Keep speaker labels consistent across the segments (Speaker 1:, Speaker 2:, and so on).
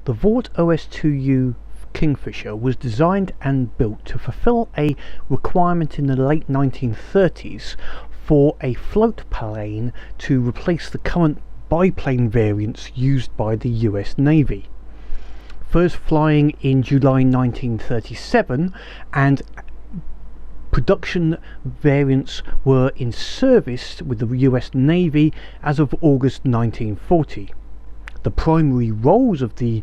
Speaker 1: The Vought OS2U Kingfisher was designed and built to fulfill a requirement in the late 1930s for a float plane to replace the current biplane variants used by the US Navy. First flying in July 1937, and production variants were in service with the US Navy as of August 1940. The primary roles of the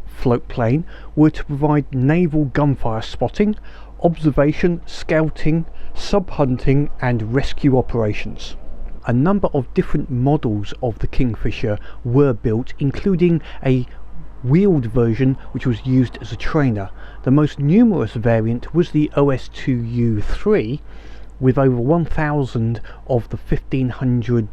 Speaker 1: float plane were to provide naval gunfire spotting, observation, scouting, sub-hunting and rescue operations. A number of different models of the Kingfisher were built, including a wheeled version which was used as a trainer. The most numerous variant was the OS2U3, with over 1,000 of the 1,500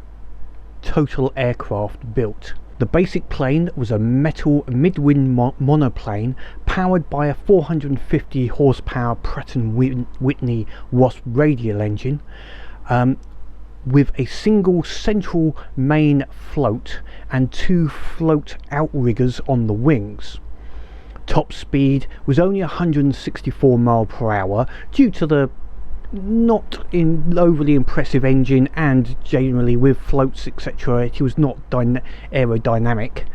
Speaker 1: total aircraft built. The basic plane was a metal mid-wing monoplane powered by a 450 horsepower Pratt & Whitney Wasp radial engine, with a single central main float and two float outriggers on the wings. Top speed was only 164 miles per hour due to the not overly impressive engine, and generally with floats etc it was not aerodynamic.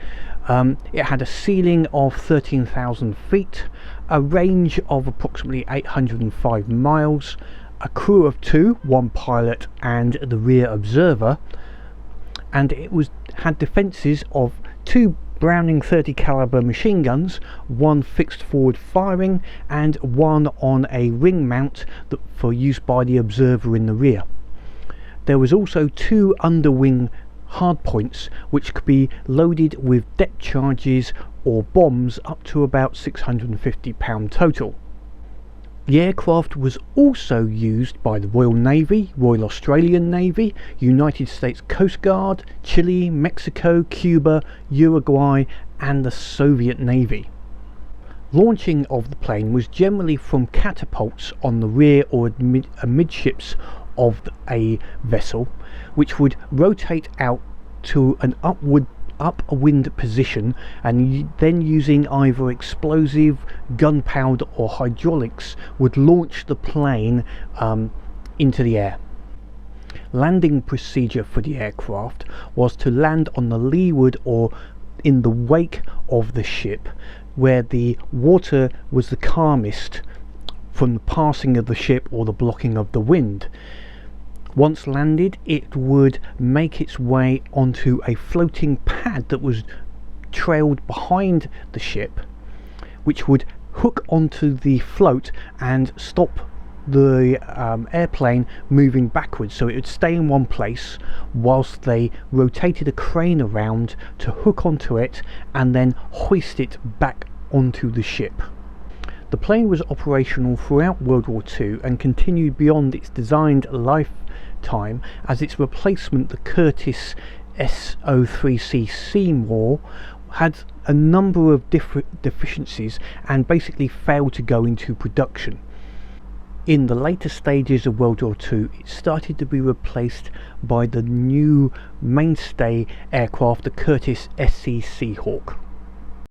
Speaker 1: It had a ceiling of 13,000 feet, a range of approximately 805 miles, a crew of two, one pilot and the rear observer, and it had defences of two Browning 30 caliber machine guns, one fixed forward firing and one on a ring mount for use by the observer in the rear. There was also two underwing hardpoints which could be loaded with depth charges or bombs up to about 650 pounds total. The aircraft was also used by the Royal Navy, Royal Australian Navy, United States Coast Guard, Chile, Mexico, Cuba, Uruguay and the Soviet Navy. Launching of the plane was generally from catapults on the rear or amidships of a vessel, which would rotate out to an upwind position, and then using either explosive, gunpowder or hydraulics would launch the plane into the air. Landing procedure for the aircraft was to land on the leeward or in the wake of the ship, where the water was the calmest from the passing of the ship or the blocking of the wind. Once landed, it would make its way onto a floating pad that was trailed behind the ship, which would hook onto the float and stop the airplane moving backwards. So it would stay in one place whilst they rotated a crane around to hook onto it and then hoist it back onto the ship. The plane was operational throughout World War II and continued beyond its designed lifetime, as its replacement, the Curtiss S03C Seymour, had a number of different deficiencies and basically failed to go into production. In the later stages of World War II, it started to be replaced by the new mainstay aircraft, the Curtiss SC Seahawk.